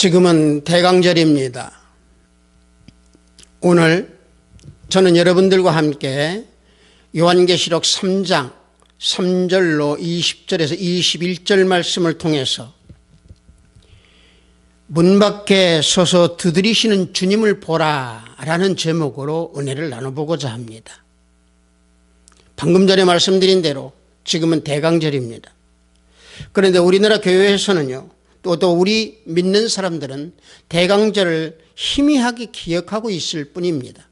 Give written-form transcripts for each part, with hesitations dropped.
지금은 대강절입니다. 오늘 저는 여러분들과 함께 요한계시록 3장 3절로 20절에서 21절 말씀을 통해서 문 밖에 서서 두드리시는 주님을 보라 라는 제목으로 은혜를 나눠보고자 합니다. 방금 전에 말씀드린 대로 지금은 대강절입니다. 그런데 우리나라 교회에서는요, 또 우리 믿는 사람들은 대강절을 희미하게 기억하고 있을 뿐입니다.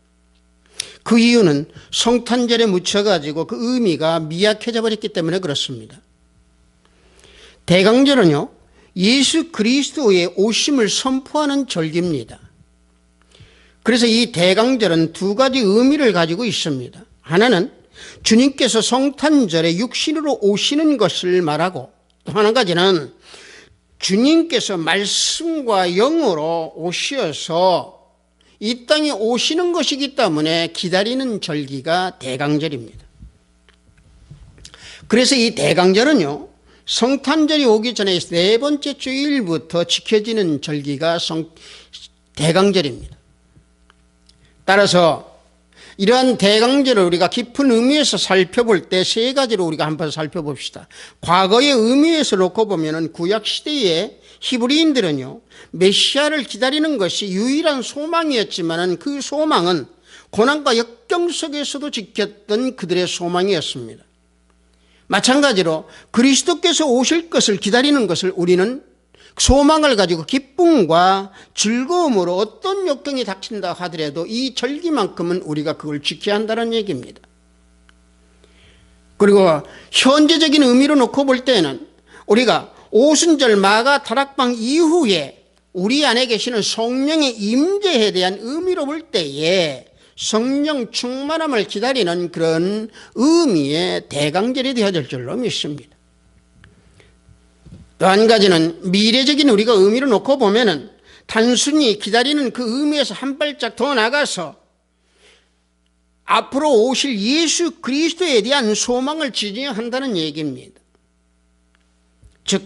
그 이유는 성탄절에 묻혀가지고 그 의미가 미약해져 버렸기 때문에 그렇습니다. 대강절은요, 예수 그리스도의 오심을 선포하는 절기입니다. 그래서 이 대강절은 두 가지 의미를 가지고 있습니다. 하나는 주님께서 성탄절에 육신으로 오시는 것을 말하고, 또 한 가지는 주님께서 말씀과 영으로 오셔서 이 땅에 오시는 것이기 때문에 기다리는 절기가 대강절입니다. 그래서 이 대강절은요, 성탄절이 오기 전에 네 번째 주일부터 지켜지는 절기가 대강절입니다. 따라서 이러한 대강절을 우리가 깊은 의미에서 살펴볼 때 세 가지로 우리가 한번 살펴봅시다. 과거의 의미에서 놓고 보면 구약시대의 히브리인들은요, 메시아를 기다리는 것이 유일한 소망이었지만 그 소망은 고난과 역경 속에서도 지켰던 그들의 소망이었습니다. 마찬가지로 그리스도께서 오실 것을 기다리는 것을 우리는 소망을 가지고 기쁨과 즐거움으로 어떤 역경이 닥친다 하더라도 이 절기만큼은 우리가 그걸 지켜야 한다는 얘기입니다. 그리고 현재적인 의미로 놓고 볼 때는 우리가 오순절 마가 다락방 이후에 우리 안에 계시는 성령의 임재에 대한 의미로 볼 때에 성령 충만함을 기다리는 그런 의미의 대강절이 되어질 줄로 믿습니다. 또 한 가지는 미래적인 우리가 의미로 놓고 보면은 단순히 기다리는 그 의미에서 한 발짝 더 나가서 앞으로 오실 예수 그리스도에 대한 소망을 지향한다는 얘기입니다. 즉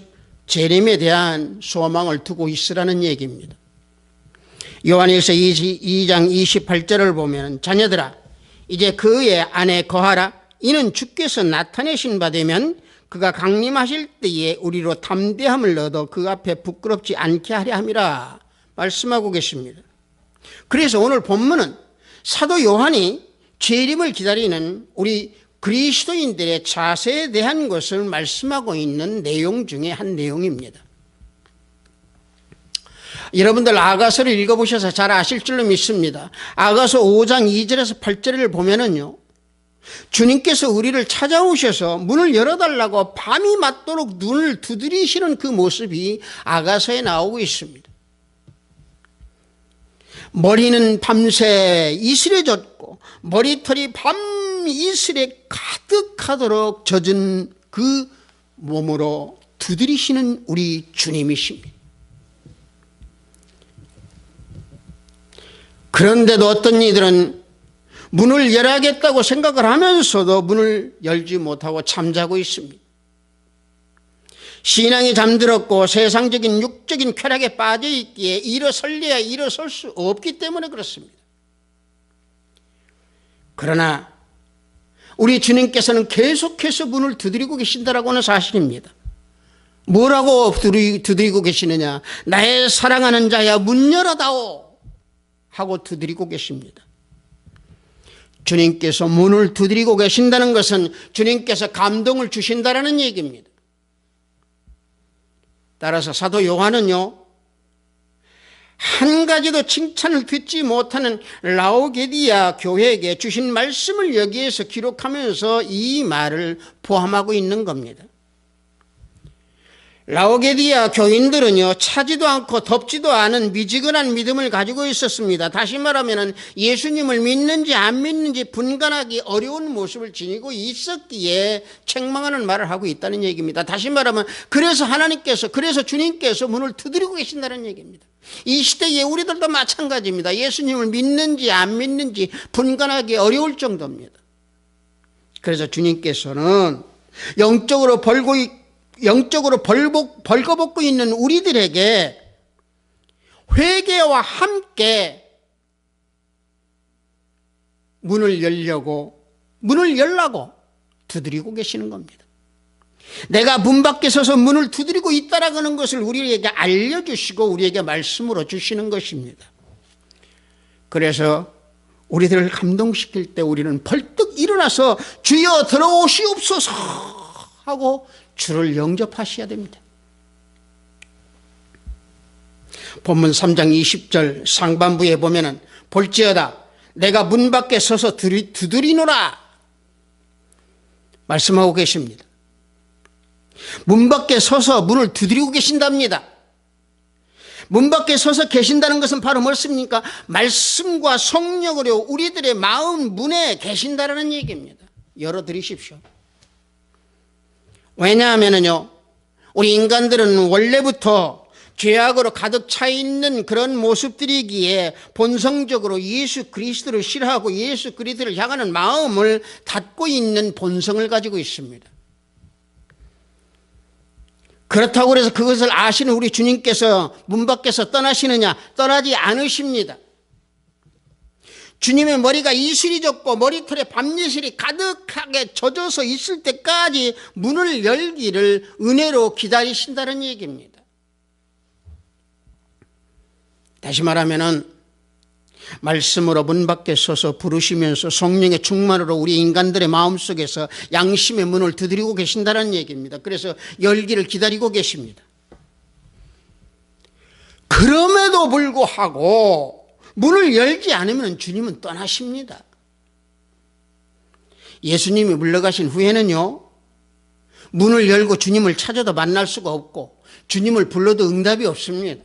재림에 대한 소망을 두고 있으라는 얘기입니다. 요한일서 2장 28절을 보면 자녀들아 이제 그의 안에 거하라. 이는 주께서 나타내신 바 되면 그가 강림하실 때에 우리로 담대함을 얻어 그 앞에 부끄럽지 않게 하려 함이라 말씀하고 계십니다. 그래서 오늘 본문은 사도 요한이 재림을 기다리는 우리 그리스도인들의 자세에 대한 것을 말씀하고 있는 내용 중에 한 내용입니다. 여러분들 아가서를 읽어보셔서 잘 아실 줄로 믿습니다. 아가서 5장 2절에서 8절을 보면은요, 주님께서 우리를 찾아오셔서 문을 열어달라고 밤이 맞도록 눈을 두드리시는 그 모습이 아가서에 나오고 있습니다. 머리는 밤새 이슬에 젖고 머리털이 밤 이슬에 가득하도록 젖은 그 몸으로 두드리시는 우리 주님이십니다. 그런데도 어떤 이들은 문을 열어야겠다고 생각을 하면서도 문을 열지 못하고 잠자고 있습니다. 신앙이 잠들었고 세상적인 육적인 쾌락에 빠져 있기에 일어설래야 일어설 수 없기 때문에 그렇습니다. 그러나 우리 주님께서는 계속해서 문을 두드리고 계신다라고 하는 사실입니다. 뭐라고 두드리고 계시느냐? 나의 사랑하는 자야 문 열어다오 하고 두드리고 계십니다. 주님께서 문을 두드리고 계신다는 것은 주님께서 감동을 주신다라는 얘기입니다. 따라서 사도 요한은요, 한 가지도 칭찬을 듣지 못하는 라오디게아 교회에게 주신 말씀을 여기에서 기록하면서 이 말을 포함하고 있는 겁니다. 라오디게아 교인들은요, 차지도 않고 덥지도 않은 미지근한 믿음을 가지고 있었습니다. 다시 말하면 예수님을 믿는지 안 믿는지 분간하기 어려운 모습을 지니고 있었기에 책망하는 말을 하고 있다는 얘기입니다. 다시 말하면 그래서 주님께서 문을 두드리고 계신다는 얘기입니다. 이 시대에 우리들도 마찬가지입니다. 예수님을 믿는지 안 믿는지 분간하기 어려울 정도입니다. 그래서 주님께서는 영적으로 벌거벗고 있는 우리들에게 회개와 함께 문을 열려고 두드리고 계시는 겁니다. 내가 문 밖에 서서 문을 두드리고 있다라는 것을 우리에게 알려주시고 우리에게 말씀으로 주시는 것입니다. 그래서 우리들을 감동시킬 때 우리는 벌떡 일어나서 주여 들어오시옵소서 하고 주를 영접하셔야 됩니다. 본문 3장 20절 상반부에 보면은 볼지어다 내가 문 밖에 서서 두드리노라 말씀하고 계십니다. 문 밖에 서서 문을 두드리고 계신답니다. 문 밖에 서서 계신다는 것은 바로 무엇입니까? 말씀과 성령으로 우리들의 마음 문에 계신다는 얘기입니다. 열어드리십시오. 왜냐하면요, 우리 인간들은 원래부터 죄악으로 가득 차 있는 그런 모습들이기에 본성적으로 예수 그리스도를 싫어하고 예수 그리스도를 향하는 마음을 닫고 있는 본성을 가지고 있습니다. 그렇다고 해서 그것을 아시는 우리 주님께서 문 밖에서 떠나시느냐? 떠나지 않으십니다. 주님의 머리가 이슬이 졌고 머리털에 밤이슬이 가득하게 젖어서 있을 때까지 문을 열기를 은혜로 기다리신다는 얘기입니다. 다시 말하면은 말씀으로 문 밖에 서서 부르시면서 성령의 충만으로 우리 인간들의 마음속에서 양심의 문을 두드리고 계신다는 얘기입니다. 그래서 열기를 기다리고 계십니다. 그럼에도 불구하고 문을 열지 않으면 주님은 떠나십니다. 예수님이 물러가신 후에는요, 문을 열고 주님을 찾아도 만날 수가 없고 주님을 불러도 응답이 없습니다.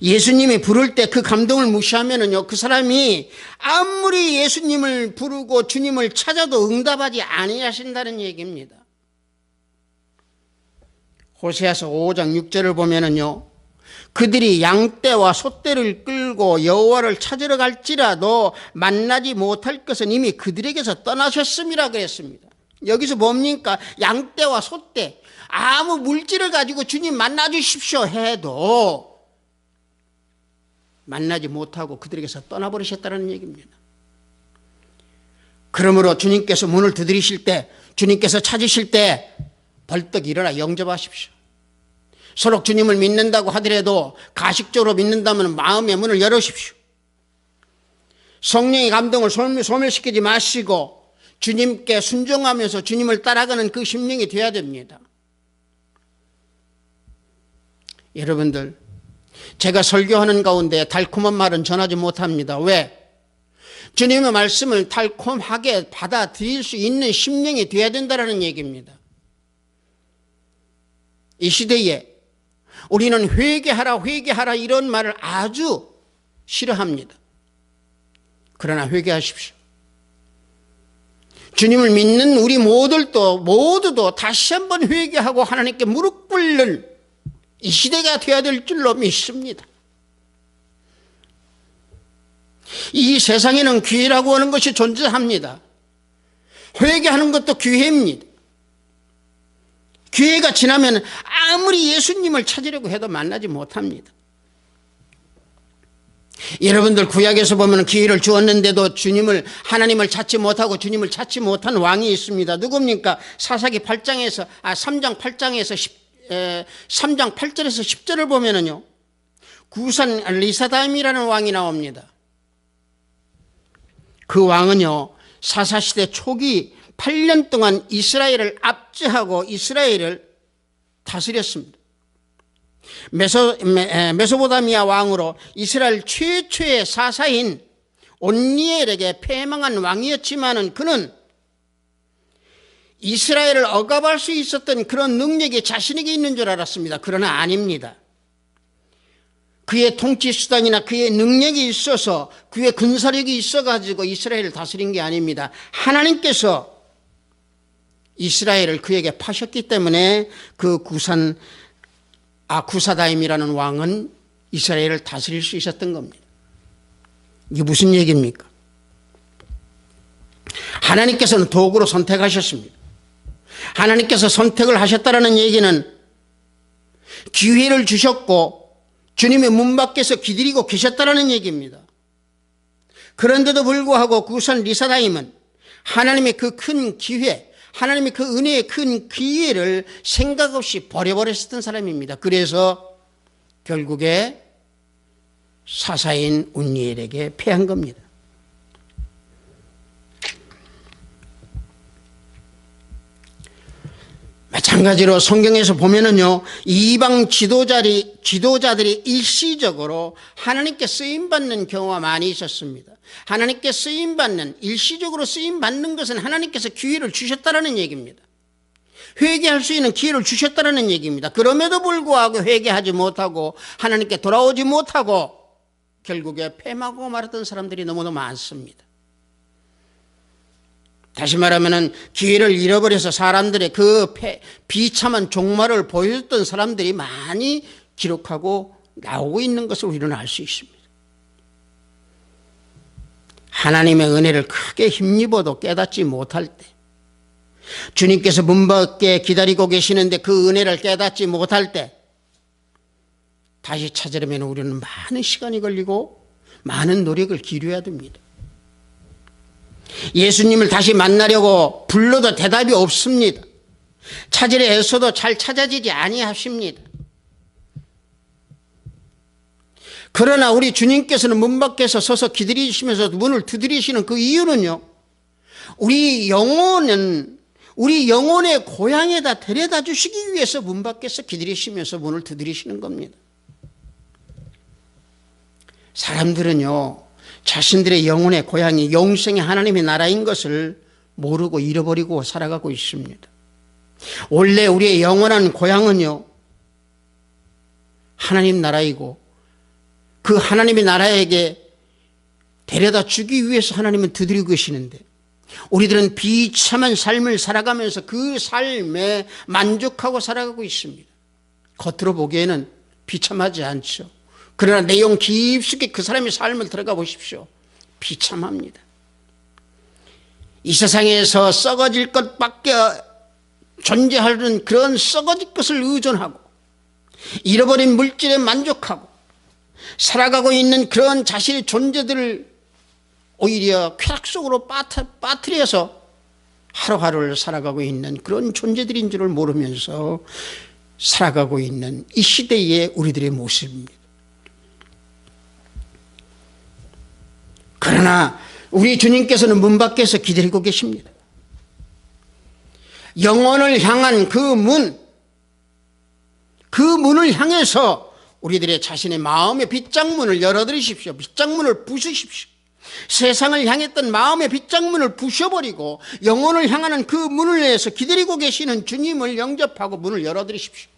예수님이 부를 때 그 감동을 무시하면은요, 그 사람이 아무리 예수님을 부르고 주님을 찾아도 응답하지 아니하신다는 얘기입니다. 호세아서 5장 6절을 보면은요, 그들이 양떼와 소떼를 끌고 여호와를 찾으러 갈지라도 만나지 못할 것은 이미 그들에게서 떠나셨음이라 그랬습니다. 여기서 뭡니까? 양떼와 소떼, 아무 물질을 가지고 주님 만나 주십시오 해도 만나지 못하고 그들에게서 떠나버리셨다는 얘기입니다. 그러므로 주님께서 문을 두드리실 때, 주님께서 찾으실 때 벌떡 일어나 영접하십시오. 서로 주님을 믿는다고 하더라도 가식적으로 믿는다면 마음의 문을 열으십시오. 성령의 감동을 소멸시키지 마시고 주님께 순종하면서 주님을 따라가는 그 심령이 되어야 됩니다. 여러분들, 제가 설교하는 가운데 달콤한 말은 전하지 못합니다. 왜? 주님의 말씀을 달콤하게 받아들일 수 있는 심령이 되어야 된다는 얘기입니다. 이 시대에 우리는 회개하라 이런 말을 아주 싫어합니다. 그러나 회개하십시오. 주님을 믿는 우리 모두도 다시 한번 회개하고 하나님께 무릎 꿇는 이 시대가 되어야 될 줄로 믿습니다. 이 세상에는 기회라고 하는 것이 존재합니다. 회개하는 것도 기회입니다. 기회가 지나면 아무리 예수님을 찾으려고 해도 만나지 못합니다. 여러분들 구약에서 보면 기회를 주었는데도 하나님을 찾지 못하고 주님을 찾지 못한 왕이 있습니다. 누굽니까? 사사기 8장에서 3장 8절에서 10절을 보면은요, 구산 리사다임이라는 왕이 나옵니다. 그 왕은요, 사사시대 초기 8년 동안 이스라엘을 압제하고 이스라엘을 다스렸습니다. 메소포타미아 왕으로 이스라엘 최초의 사사인 온니엘에게 패망한 왕이었지만은 그는 이스라엘을 억압할 수 있었던 그런 능력이 자신에게 있는 줄 알았습니다. 그러나 아닙니다. 그의 통치 수단이나 그의 능력이 있어서 그의 군사력이 있어가지고 이스라엘을 다스린 게 아닙니다. 하나님께서 이스라엘을 그에게 파셨기 때문에 그 구사다임이라는 왕은 이스라엘을 다스릴 수 있었던 겁니다. 이게 무슨 얘기입니까? 하나님께서는 도구로 선택하셨습니다. 하나님께서 선택을 하셨다는 얘기는 기회를 주셨고 주님의 문 밖에서 기다리고 계셨다라는 얘기입니다. 그런데도 불구하고 구산 리사다임은 하나님의 그 큰 기회, 하나님의 그 은혜의 큰 기회를 생각 없이 버려버렸었던 사람입니다. 그래서 결국에 사사인 운니엘에게 패한 겁니다. 마찬가지로 성경에서 보면은요, 이방 지도자들이 일시적으로 하나님께 쓰임받는 경우가 많이 있었습니다. 하나님께 쓰임받는, 일시적으로 쓰임받는 것은 하나님께서 기회를 주셨다라는 얘기입니다. 회개할 수 있는 기회를 주셨다라는 얘기입니다. 그럼에도 불구하고 회개하지 못하고 하나님께 돌아오지 못하고 결국에 패하고 말았던 사람들이 너무도 많습니다. 다시 말하면 기회를 잃어버려서 사람들의 그 비참한 종말을 보여줬던 사람들이 많이 기록하고 나오고 있는 것을 우리는 알 수 있습니다. 하나님의 은혜를 크게 힘입어도 깨닫지 못할 때, 주님께서 문 밖에 기다리고 계시는데 그 은혜를 깨닫지 못할 때 다시 찾으려면 우리는 많은 시간이 걸리고 많은 노력을 기울여야 됩니다. 예수님을 다시 만나려고 불러도 대답이 없습니다. 찾으려 애써도 잘 찾아지지 아니하십니다. 그러나 우리 주님께서는 문 밖에서 서서 기다리시면서 문을 두드리시는 그 이유는요, 우리 영혼의 고향에다 데려다 주시기 위해서 문 밖에서 기다리시면서 문을 두드리시는 겁니다. 사람들은요, 자신들의 영혼의 고향이 영생의 하나님의 나라인 것을 모르고 잃어버리고 살아가고 있습니다. 원래 우리의 영원한 고향은요, 하나님 나라이고 그 하나님의 나라에게 데려다 주기 위해서 하나님은 두드리고 계시는데, 우리들은 비참한 삶을 살아가면서 그 삶에 만족하고 살아가고 있습니다. 겉으로 보기에는 비참하지 않죠. 그러나 내용 깊숙이 그 사람의 삶을 들어가 보십시오. 비참합니다. 이 세상에서 썩어질 것밖에 존재하는 그런 썩어질 것을 의존하고 잃어버린 물질에 만족하고 살아가고 있는 그런 자신의 존재들을 오히려 쾌락 속으로 빠뜨려서 하루하루를 살아가고 있는 그런 존재들인 줄을 모르면서 살아가고 있는 이 시대의 우리들의 모습입니다. 그러나 우리 주님께서는 문 밖에서 기다리고 계십니다. 영혼을 향한 그 문을 향해서 우리들의 자신의 마음의 빗장문을 열어드리십시오. 빗장문을 부수십시오. 세상을 향했던 마음의 빗장문을 부셔버리고 영혼을 향하는 그 문을 위해서 기다리고 계시는 주님을 영접하고 문을 열어드리십시오.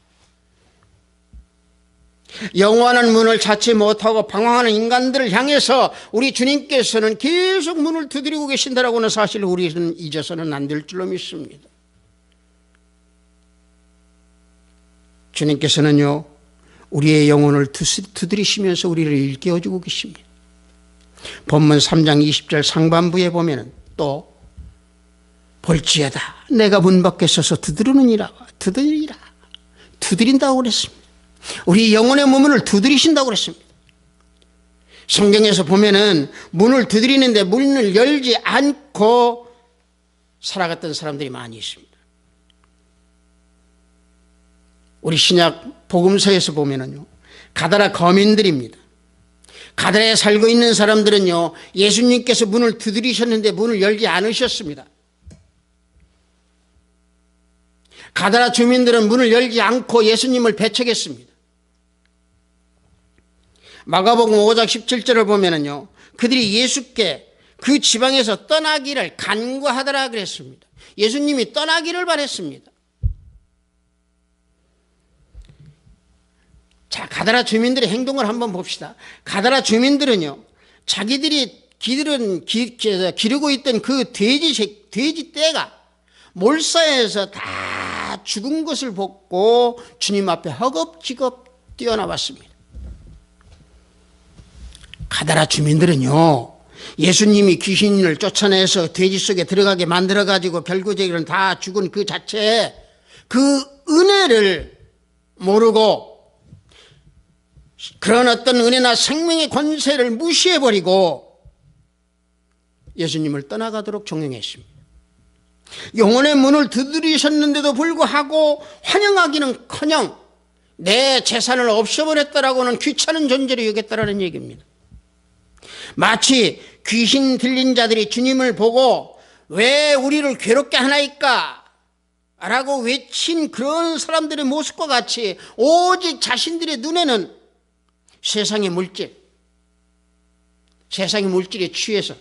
영원한 문을 찾지 못하고 방황하는 인간들을 향해서 우리 주님께서는 계속 문을 두드리고 계신다라고 하는 사실을 우리는 잊어서는 안 될 줄로 믿습니다. 주님께서는요, 우리의 영혼을 두드리시면서 우리를 일깨워주고 계십니다. 본문 3장 20절 상반부에 보면은 또 볼지어다 내가 문 밖에 서서 두드리니라 두드린다고 그랬습니다. 우리 영혼의 문을 두드리신다고 그랬습니다. 성경에서 보면은 문을 두드리는데 문을 열지 않고 살아갔던 사람들이 많이 있습니다. 우리 신약 복음서에서 보면은요, 가다라 거민들입니다. 가다라에 살고 있는 사람들은요, 예수님께서 문을 두드리셨는데 문을 열지 않으셨습니다. 가다라 주민들은 문을 열지 않고 예수님을 배척했습니다. 마가복음 5장 17절을 보면은요, 그들이 예수께 그 지방에서 떠나기를 간구하더라 그랬습니다. 예수님이 떠나기를 바랬습니다. 자, 가다라 주민들의 행동을 한번 봅시다. 가다라 주민들은요, 자기들이 기르고 있던 그 돼지 떼가 몰사에서 다 죽은 것을 보고 주님 앞에 허겁지겁 뛰어나왔습니다. 가다라 주민들은요, 예수님이 귀신을 쫓아내서 돼지 속에 들어가게 만들어가지고 별구제기는 다 죽은 그 자체에 그 은혜를 모르고 그런 어떤 은혜나 생명의 권세를 무시해버리고 예수님을 떠나가도록 종용했습니다. 영혼의 문을 두드리셨는데도 불구하고 환영하기는커녕 내 재산을 없애버렸다라고는 귀찮은 존재로 여겼다라는 얘기입니다. 마치 귀신 들린 자들이 주님을 보고 왜 우리를 괴롭게 하나이까 라고 외친 그런 사람들의 모습과 같이 오직 자신들의 눈에는 세상의 물질에 취해서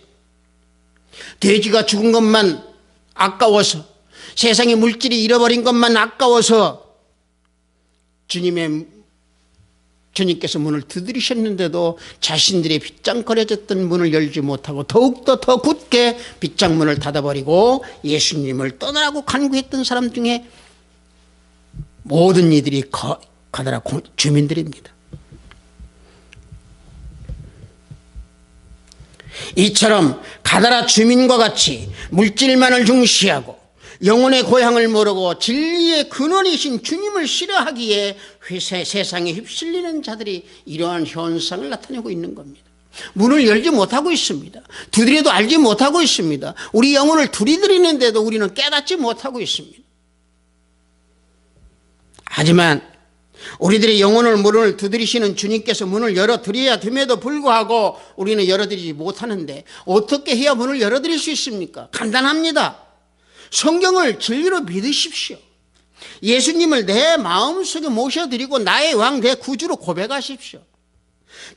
돼지가 죽은 것만 아까워서 세상의 물질이 잃어버린 것만 아까워서 주님께서 문을 두드리셨는데도 자신들의 빗장거려졌던 문을 열지 못하고 더욱더 더 굳게 빗장문을 닫아버리고 예수님을 떠나라고 간구했던 사람 중에 모든 이들이 가다라 주민들입니다. 이처럼 가다라 주민과 같이 물질만을 중시하고 영혼의 고향을 모르고 진리의 근원이신 주님을 싫어하기에 세상에 휩쓸리는 자들이 이러한 현상을 나타내고 있는 겁니다. 문을 열지 못하고 있습니다. 두드려도 알지 못하고 있습니다. 우리 영혼을 두리드리는데도 우리는 깨닫지 못하고 있습니다. 하지만 우리들의 영혼을 문을 두드리시는 주님께서 문을 열어드려야 됨에도 불구하고 우리는 열어드리지 못하는데 어떻게 해야 문을 열어드릴 수 있습니까? 간단합니다. 성경을 진리로 믿으십시오. 예수님을 내 마음속에 모셔드리고 나의 왕, 내 구주로 고백하십시오.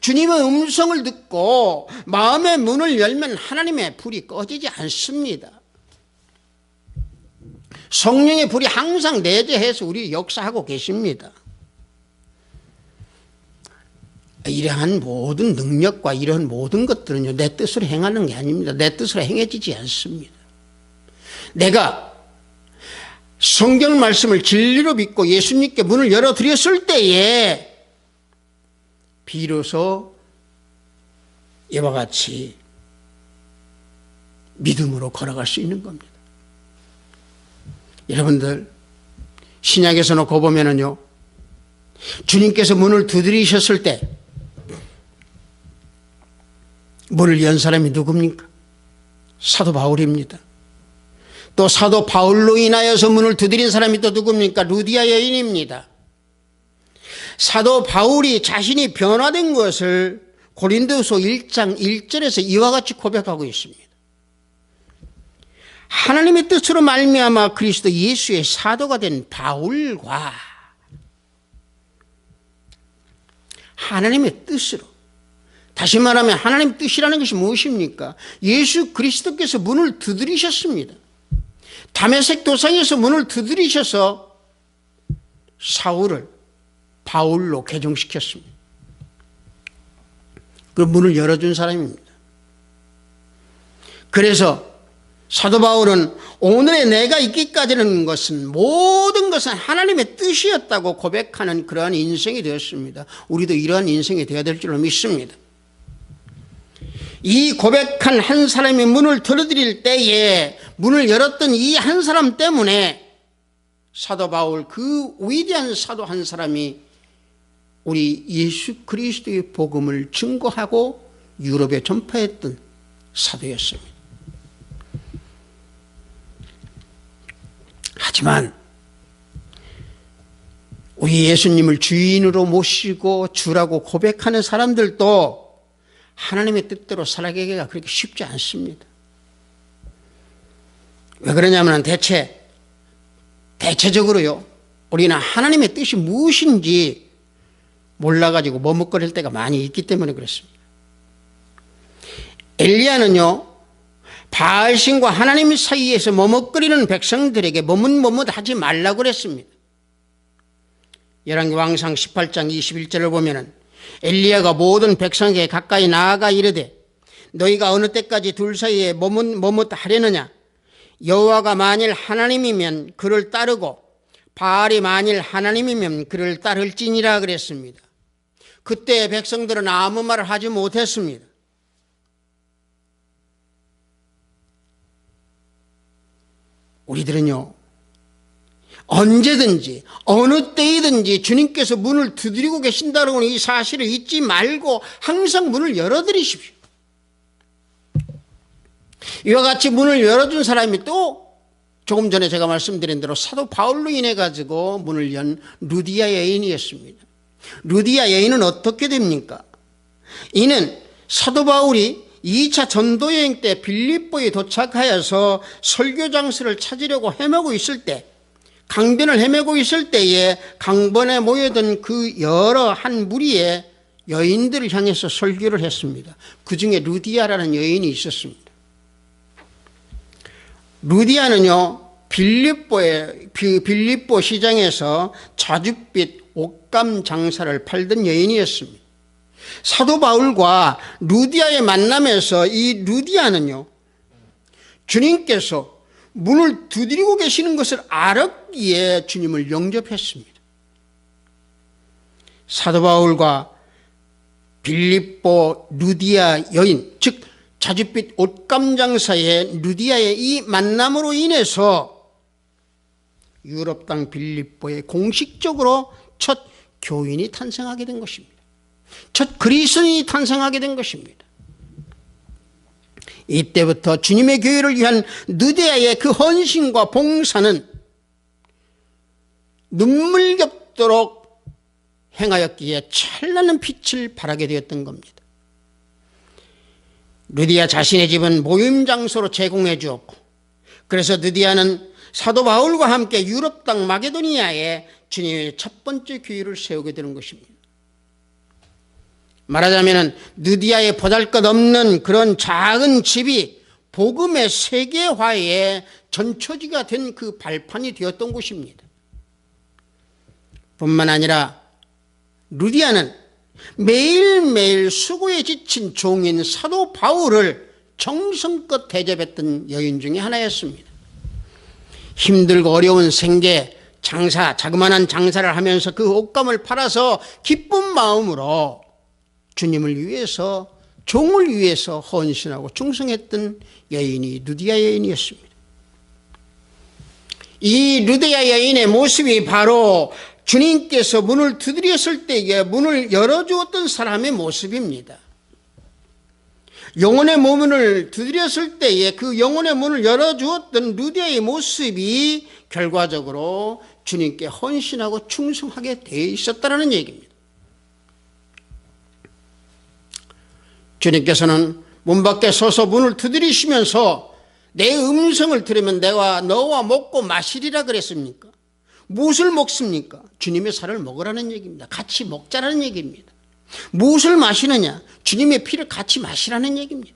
주님의 음성을 듣고 마음의 문을 열면 하나님의 불이 꺼지지 않습니다. 성령의 불이 항상 내재해서 우리 역사하고 계십니다. 이러한 모든 능력과 이러한 모든 것들은요, 내 뜻으로 행하는 게 아닙니다. 내 뜻으로 행해지지 않습니다. 내가 성경 말씀을 진리로 믿고 예수님께 문을 열어드렸을 때에 비로소 이와 같이 믿음으로 걸어갈 수 있는 겁니다. 여러분들, 신약에서 놓고 보면은요, 주님께서 문을 두드리셨을 때 문을 연 사람이 누굽니까? 사도 바울입니다. 또 사도 바울로 인하여서 문을 두드린 사람이 또 누굽니까? 루디아 여인입니다. 사도 바울이 자신이 변화된 것을 고린도서 1장 1절에서 이와 같이 고백하고 있습니다. 하나님의 뜻으로 말미암아 그리스도 예수의 사도가 된 바울과 하나님의 뜻으로, 다시 말하면 하나님의 뜻이라는 것이 무엇입니까? 예수 그리스도께서 문을 두드리셨습니다. 다메섹 도상에서 문을 두드리셔서 사울을 바울로 개종시켰습니다. 그 문을 열어준 사람입니다. 그래서 사도 바울은 오늘의 내가 있기까지는 모든 것은 하나님의 뜻이었다고 고백하는 그러한 인생이 되었습니다. 우리도 이러한 인생이 되어야 될 줄로 믿습니다. 이 고백한 한 사람이 문을 들어드릴 때에 문을 열었던 이 한 사람 때문에 사도 바울, 그 위대한 사도 한 사람이 우리 예수 그리스도의 복음을 증거하고 유럽에 전파했던 사도였습니다. 하지만 우리 예수님을 주인으로 모시고 주라고 고백하는 사람들도 하나님의 뜻대로 살아가기가 그렇게 쉽지 않습니다. 왜 그러냐면 대체적으로요, 우리는 하나님의 뜻이 무엇인지 몰라가지고 머뭇거릴 때가 많이 있기 때문에 그렇습니다. 엘리야는요, 바알신과 하나님 사이에서 머뭇거리는 백성들에게 머뭇하지 말라고 그랬습니다. 열왕기왕상 18장 21절을 보면은 엘리야가 모든 백성에게 가까이 나아가 이르되 너희가 어느 때까지 둘 사이에 머뭇하려느냐? 여호와가 만일 하나님이면 그를 따르고 바알이 만일 하나님이면 그를 따를지니라 그랬습니다. 그때 백성들은 아무 말을 하지 못했습니다. 우리들은요, 언제든지 어느 때이든지 주님께서 문을 두드리고 계신다는 이 사실을 잊지 말고 항상 문을 열어드리십시오. 이와 같이 문을 열어준 사람이 또 조금 전에 제가 말씀드린 대로 사도 바울로 인해 가지고 문을 연 루디아 여인이었습니다. 루디아 여인은 어떻게 됩니까? 이는 사도 바울이 2차 전도여행 때 빌립보에 도착하여서 설교 장소를 찾으려고 헤매고 있을 때, 강변을 헤매고 있을 때에 강변에 모여든 그 여러 한 무리의 여인들을 향해서 설교를 했습니다. 그 중에 루디아라는 여인이 있었습니다. 루디아는요, 빌립보 시장에서 자줏빛 옷감 장사를 팔던 여인이었습니다. 사도 바울과 루디아의 만남에서 이 루디아는요, 주님께서 문을 두드리고 계시는 것을 알았기에 주님을 영접했습니다. 사도 바울과 빌립보 루디아 여인, 즉 자줏빛 옷감 장사의 루디아의 이 만남으로 인해서 유럽 땅 빌립보에 공식적으로 첫 교인이 탄생하게 된 것입니다. 첫 그리스도인이 탄생하게 된 것입니다. 이때부터 주님의 교회를 위한 루디아의 그 헌신과 봉사는 눈물겹도록 행하였기에 찬란한 빛을 발하게 되었던 겁니다. 루디아 자신의 집은 모임 장소로 제공해 주었고, 그래서 루디아는 사도 바울과 함께 유럽 땅 마게도니아에 주님의 첫 번째 교회를 세우게 되는 것입니다. 말하자면 루디아의 보잘것없는 그런 작은 집이 복음의 세계화의 전초지가 된 그 발판이 되었던 곳입니다. 뿐만 아니라 루디아는 매일매일 수고에 지친 종인 사도 바울을 정성껏 대접했던 여인 중에 하나였습니다. 힘들고 어려운 생계, 장사, 자그마한 장사를 하면서 그 옷감을 팔아서 기쁜 마음으로 주님을 위해서, 종을 위해서 헌신하고 충성했던 여인이 루디아 여인이었습니다. 이 루디아 여인의 모습이 바로 주님께서 문을 두드렸을 때에 문을 열어주었던 사람의 모습입니다. 영혼의 문을 두드렸을 때에 그 영혼의 문을 열어주었던 루디아의 모습이 결과적으로 주님께 헌신하고 충성하게 되어 있었다는 얘기입니다. 주님께서는 문 밖에 서서 문을 두드리시면서 내 음성을 들으면 내가 너와 먹고 마시리라 그랬습니까? 무엇을 먹습니까? 주님의 살을 먹으라는 얘기입니다. 같이 먹자라는 얘기입니다. 무엇을 마시느냐? 주님의 피를 같이 마시라는 얘기입니다.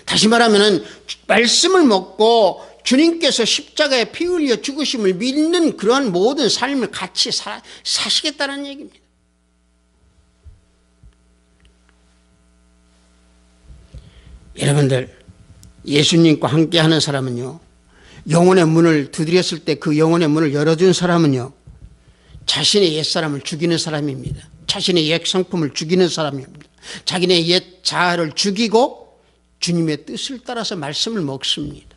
다시 말하면 말씀을 먹고 주님께서 십자가에 피 흘려 죽으심을 믿는 그러한 모든 삶을 같이 사시겠다는 얘기입니다. 여러분들, 예수님과 함께하는 사람은요, 영혼의 문을 두드렸을 때 그 영혼의 문을 열어준 사람은요, 자신의 옛사람을 죽이는 사람입니다. 자신의 옛 성품을 죽이는 사람입니다. 자기네 옛 자아를 죽이고 주님의 뜻을 따라서 말씀을 먹습니다.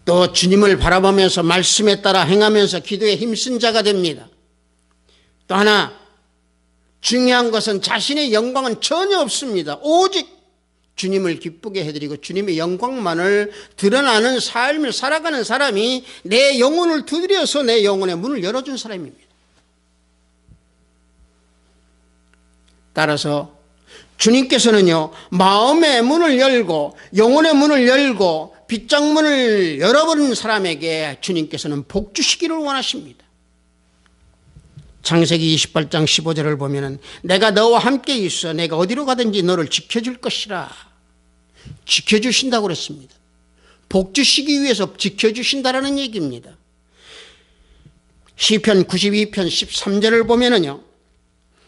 또 주님을 바라보면서 말씀에 따라 행하면서 기도에 힘쓴 자가 됩니다. 또 하나 중요한 것은 자신의 영광은 전혀 없습니다. 오직 주님을 기쁘게 해드리고 주님의 영광만을 드러나는 삶을 살아가는 사람이 내 영혼을 두드려서 내 영혼의 문을 열어준 사람입니다. 따라서 주님께서는요, 마음의 문을 열고 영혼의 문을 열고 빗장문을 열어버린 사람에게 주님께서는 복 주시기를 원하십니다. 창세기 28장 15절을 보면은 내가 너와 함께 있어 내가 어디로 가든지 너를 지켜줄 것이라. 지켜주신다고 그랬습니다. 복 주시기 위해서 지켜주신다라는 얘기입니다. 시편 92편 13절을 보면은요,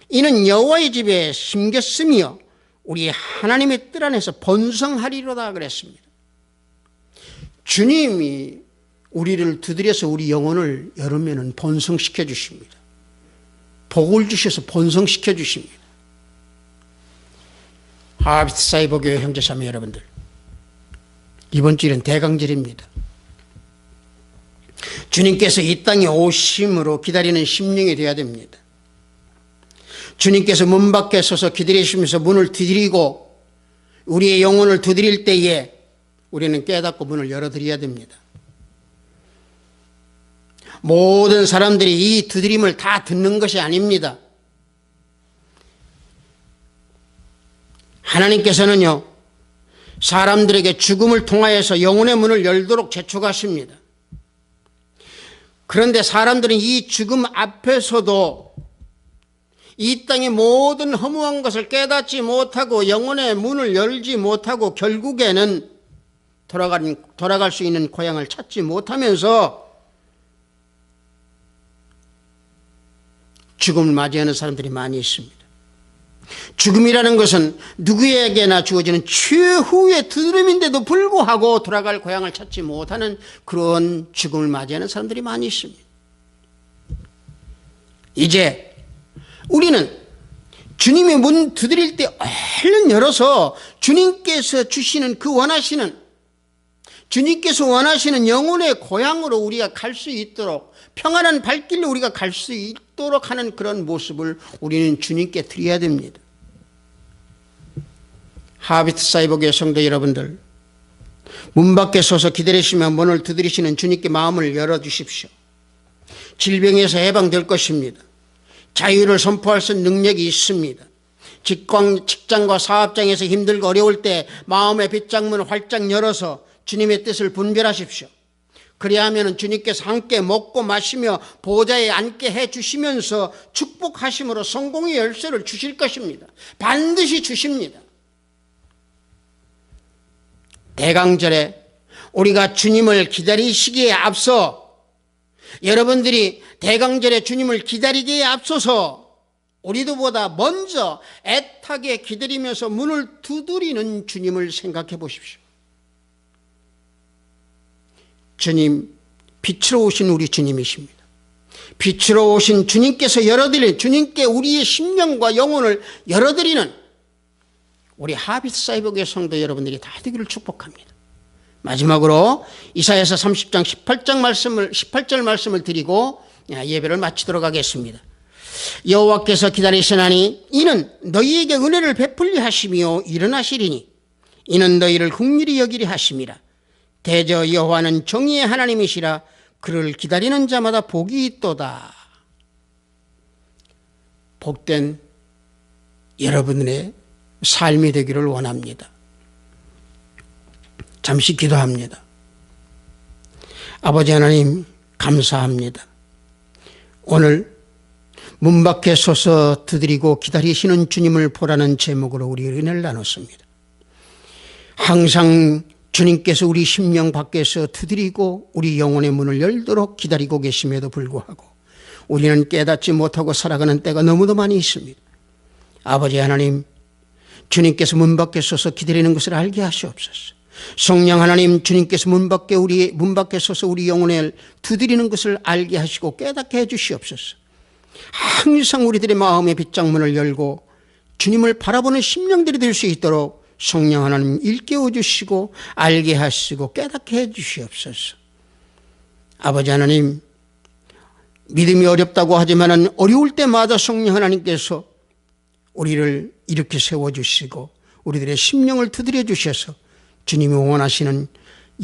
이는 여호와의 집에 심겼으며 우리 하나님의 뜰 안에서 번성하리로다 그랬습니다. 주님이 우리를 두드려서 우리 영혼을 열으면 번성시켜 주십니다. 복을 주셔서 번성시켜 주십니다. 하비트 사이버교회 형제자매 여러분들, 이번 주일은 대강절입니다. 주님께서 이 땅에 오심으로 기다리는 심령이 되어야 됩니다. 주님께서 문 밖에 서서 기다리시면서 문을 두드리고 우리의 영혼을 두드릴 때에 우리는 깨닫고 문을 열어드려야 됩니다. 모든 사람들이 이 두드림을 다 듣는 것이 아닙니다. 하나님께서는요, 사람들에게 죽음을 통하여서 영혼의 문을 열도록 재촉하십니다. 그런데 사람들은 이 죽음 앞에서도 이 땅의 모든 허무한 것을 깨닫지 못하고 영혼의 문을 열지 못하고 결국에는 돌아갈 수 있는 고향을 찾지 못하면서 죽음을 맞이하는 사람들이 많이 있습니다. 죽음이라는 것은 누구에게나 주어지는 최후의 두드림인데도 불구하고 돌아갈 고향을 찾지 못하는 그런 죽음을 맞이하는 사람들이 많이 있습니다. 이제 우리는 주님의 문 두드릴 때 얼른 열어서 주님께서 주시는 그 주님께서 원하시는 영혼의 고향으로 우리가 갈 수 있도록, 평안한 발길로 우리가 갈 수 있도록 하는 그런 모습을 우리는 주님께 드려야 됩니다. 하비트 사이버교회 성도 여러분들, 문 밖에 서서 기다리시며 문을 두드리시는 주님께 마음을 열어주십시오. 질병에서 해방될 것입니다. 자유를 선포할 수 있는 능력이 있습니다. 직장과 사업장에서 힘들고 어려울 때 마음의 빗장문을 활짝 열어서 주님의 뜻을 분별하십시오. 그리하면 주님께서 함께 먹고 마시며 보좌에 앉게 해주시면서 축복하심으로 성공의 열쇠를 주실 것입니다. 반드시 주십니다. 대강절에 우리가 주님을 기다리시기에 앞서, 여러분들이 대강절에 주님을 기다리기에 앞서서 우리도 보다 먼저 애타게 기다리면서 문을 두드리는 주님을 생각해 보십시오. 주님, 빛으로 오신 우리 주님이십니다. 빛으로 오신 주님께서 열어드리는, 주님께 우리의 심령과 영혼을 열어드리는 우리 하비트 사이버교회 성도 여러분들이 다 되기를 축복합니다. 마지막으로 이사야서 30장 18절 말씀을 드리고 예배를 마치도록 하겠습니다. 여호와께서 기다리시나니 이는 너희에게 은혜를 베풀리 하시며 일어나시리니 이는 너희를 긍휼히 여기리 하심이라. 대저 여호와는 정의의 하나님이시라. 그를 기다리는 자마다 복이 있도다. 복된 여러분의 삶이 되기를 원합니다. 잠시 기도합니다. 아버지 하나님, 감사합니다. 오늘 문 밖에 서서 두드리고 기다리시는 주님을 보라는 제목으로 우리 은혜를 나눴습니다. 항상 주님께서 우리 심령 밖에서 두드리고 우리 영혼의 문을 열도록 기다리고 계심에도 불구하고 우리는 깨닫지 못하고 살아가는 때가 너무도 많이 있습니다. 아버지 하나님, 주님께서 문 밖에 서서 기다리는 것을 알게 하시옵소서. 성령 하나님, 주님께서 문 밖에 서서 우리 영혼을 두드리는 것을 알게 하시고 깨닫게 해 주시옵소서. 항상 우리들의 마음의 빗장문을 열고 주님을 바라보는 심령들이 될 수 있도록 성령 하나님 일깨워 주시고 알게 하시고 깨닫게 해 주시옵소서. 아버지 하나님, 믿음이 어렵다고 하지만 어려울 때마다 성령 하나님께서 우리를 이렇게 세워주시고 우리들의 심령을 두드려 주셔서 주님이 원하시는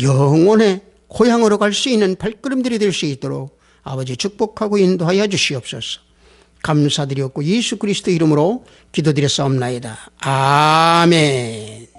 영혼의 고향으로 갈 수 있는 발걸음들이 될 수 있도록 아버지 축복하고 인도하여 주시옵소서. 감사드렸고 예수 그리스도 이름으로 기도드렸사옵나이다. 아멘.